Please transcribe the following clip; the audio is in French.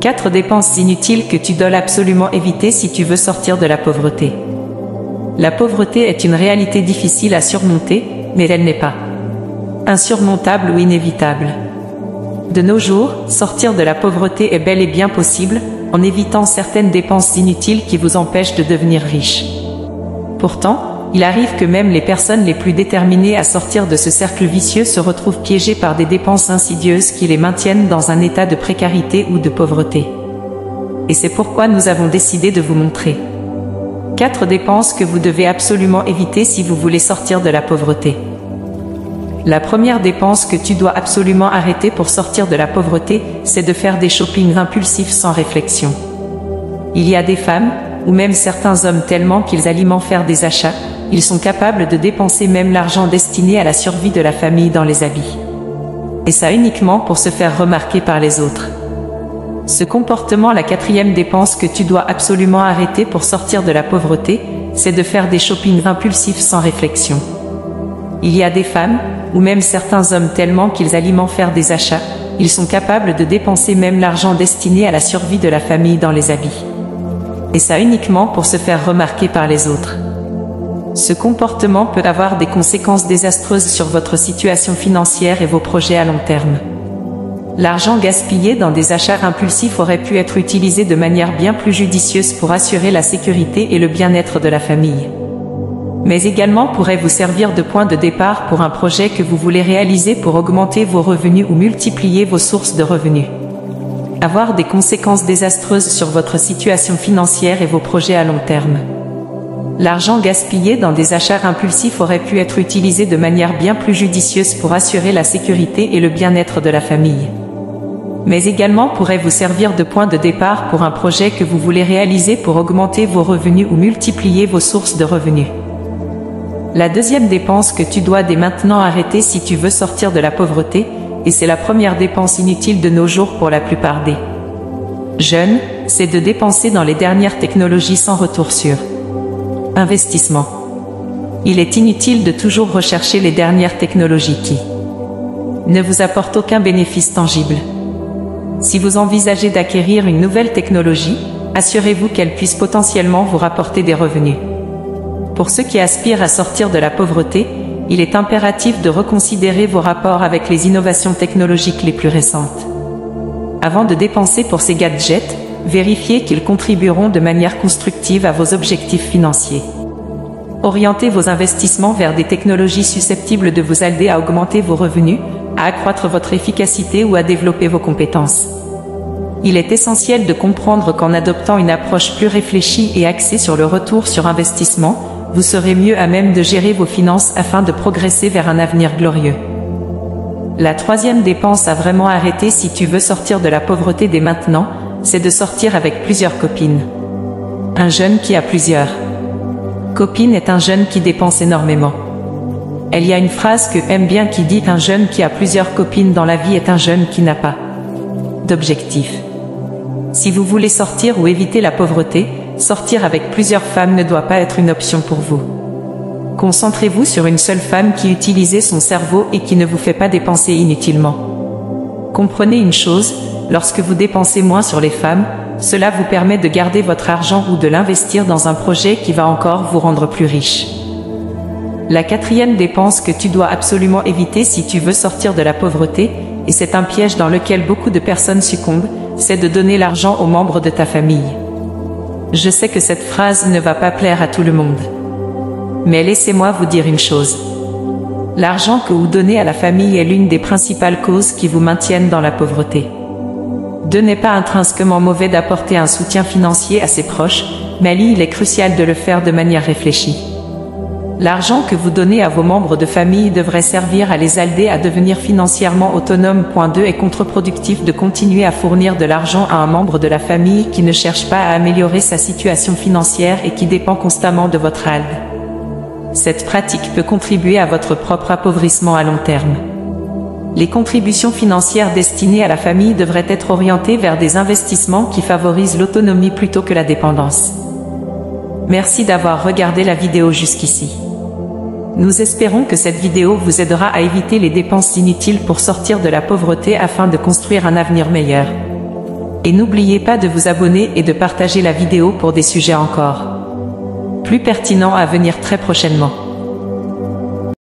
4 dépenses inutiles que tu dois absolument éviter si tu veux sortir de la pauvreté. La pauvreté est une réalité difficile à surmonter, mais elle n'est pas insurmontable ou inévitable. De nos jours, sortir de la pauvreté est bel et bien possible, en évitant certaines dépenses inutiles qui vous empêchent de devenir riche. Pourtant, il arrive que même les personnes les plus déterminées à sortir de ce cercle vicieux se retrouvent piégées par des dépenses insidieuses qui les maintiennent dans un état de précarité ou de pauvreté. Et c'est pourquoi nous avons décidé de vous montrer 4 dépenses que vous devez absolument éviter si vous voulez sortir de la pauvreté. La première dépense que tu dois absolument arrêter pour sortir de la pauvreté, c'est de faire des shoppings impulsifs sans réflexion. Il y a des femmes, ou même certains hommes tellement qu'ils alimentent faire des achats, ils sont capables de dépenser même l'argent destiné à la survie de la famille dans les habits. Et ça uniquement pour se faire remarquer par les autres. Ce comportement, la 4e dépense que tu dois absolument arrêter pour sortir de la pauvreté, c'est de faire des shoppings impulsifs sans réflexion. Il y a des femmes, ou même certains hommes tellement qu'ils alimentent faire des achats, ils sont capables de dépenser même l'argent destiné à la survie de la famille dans les habits. Et ça uniquement pour se faire remarquer par les autres. Ce comportement peut avoir des conséquences désastreuses sur votre situation financière et vos projets à long terme. L'argent gaspillé dans des achats impulsifs aurait pu être utilisé de manière bien plus judicieuse pour assurer la sécurité et le bien-être de la famille. Mais également pourrait vous servir de point de départ pour un projet que vous voulez réaliser pour augmenter vos revenus ou multiplier vos sources de revenus. Avoir des conséquences désastreuses sur votre situation financière et vos projets à long terme. L'argent gaspillé dans des achats impulsifs aurait pu être utilisé de manière bien plus judicieuse pour assurer la sécurité et le bien-être de la famille. Mais également pourrait vous servir de point de départ pour un projet que vous voulez réaliser pour augmenter vos revenus ou multiplier vos sources de revenus. La 2e dépense que tu dois dès maintenant arrêter si tu veux sortir de la pauvreté, et c'est la première dépense inutile de nos jours pour la plupart des jeunes, c'est de dépenser dans les dernières technologies sans retour sur investissement. Il est inutile de toujours rechercher les dernières technologies qui ne vous apportent aucun bénéfice tangible. Si vous envisagez d'acquérir une nouvelle technologie, assurez-vous qu'elle puisse potentiellement vous rapporter des revenus. Pour ceux qui aspirent à sortir de la pauvreté, il est impératif de reconsidérer vos rapports avec les innovations technologiques les plus récentes. Avant de dépenser pour ces gadgets, vérifiez qu'ils contribueront de manière constructive à vos objectifs financiers. Orientez vos investissements vers des technologies susceptibles de vous aider à augmenter vos revenus, à accroître votre efficacité ou à développer vos compétences. Il est essentiel de comprendre qu'en adoptant une approche plus réfléchie et axée sur le retour sur investissement, vous serez mieux à même de gérer vos finances afin de progresser vers un avenir glorieux. La 3e dépense à vraiment arrêter si tu veux sortir de la pauvreté dès maintenant, c'est de sortir avec plusieurs copines. Un jeune qui a plusieurs copines est un jeune qui dépense énormément. Il y a une phrase que j'aime bien qui dit « Un jeune qui a plusieurs copines dans la vie est un jeune qui n'a pas d'objectif ». Si vous voulez sortir ou éviter la pauvreté, sortir avec plusieurs femmes ne doit pas être une option pour vous. Concentrez-vous sur une seule femme qui utilise son cerveau et qui ne vous fait pas dépenser inutilement. Comprenez une chose, lorsque vous dépensez moins sur les femmes, cela vous permet de garder votre argent ou de l'investir dans un projet qui va encore vous rendre plus riche. La 4e dépense que tu dois absolument éviter si tu veux sortir de la pauvreté, et c'est un piège dans lequel beaucoup de personnes succombent, c'est de donner l'argent aux membres de ta famille. Je sais que cette phrase ne va pas plaire à tout le monde. Mais laissez-moi vous dire une chose. L'argent que vous donnez à la famille est l'une des principales causes qui vous maintiennent dans la pauvreté. Ce n'est pas intrinsèquement mauvais d'apporter un soutien financier à ses proches, mais il est crucial de le faire de manière réfléchie. L'argent que vous donnez à vos membres de famille devrait servir à les aider à devenir financièrement autonomes. Point 2 est contre-productif de continuer à fournir de l'argent à un membre de la famille qui ne cherche pas à améliorer sa situation financière et qui dépend constamment de votre aide. Cette pratique peut contribuer à votre propre appauvrissement à long terme. Les contributions financières destinées à la famille devraient être orientées vers des investissements qui favorisent l'autonomie plutôt que la dépendance. Merci d'avoir regardé la vidéo jusqu'ici. Nous espérons que cette vidéo vous aidera à éviter les dépenses inutiles pour sortir de la pauvreté afin de construire un avenir meilleur. Et n'oubliez pas de vous abonner et de partager la vidéo pour des sujets encore plus pertinents à venir très prochainement.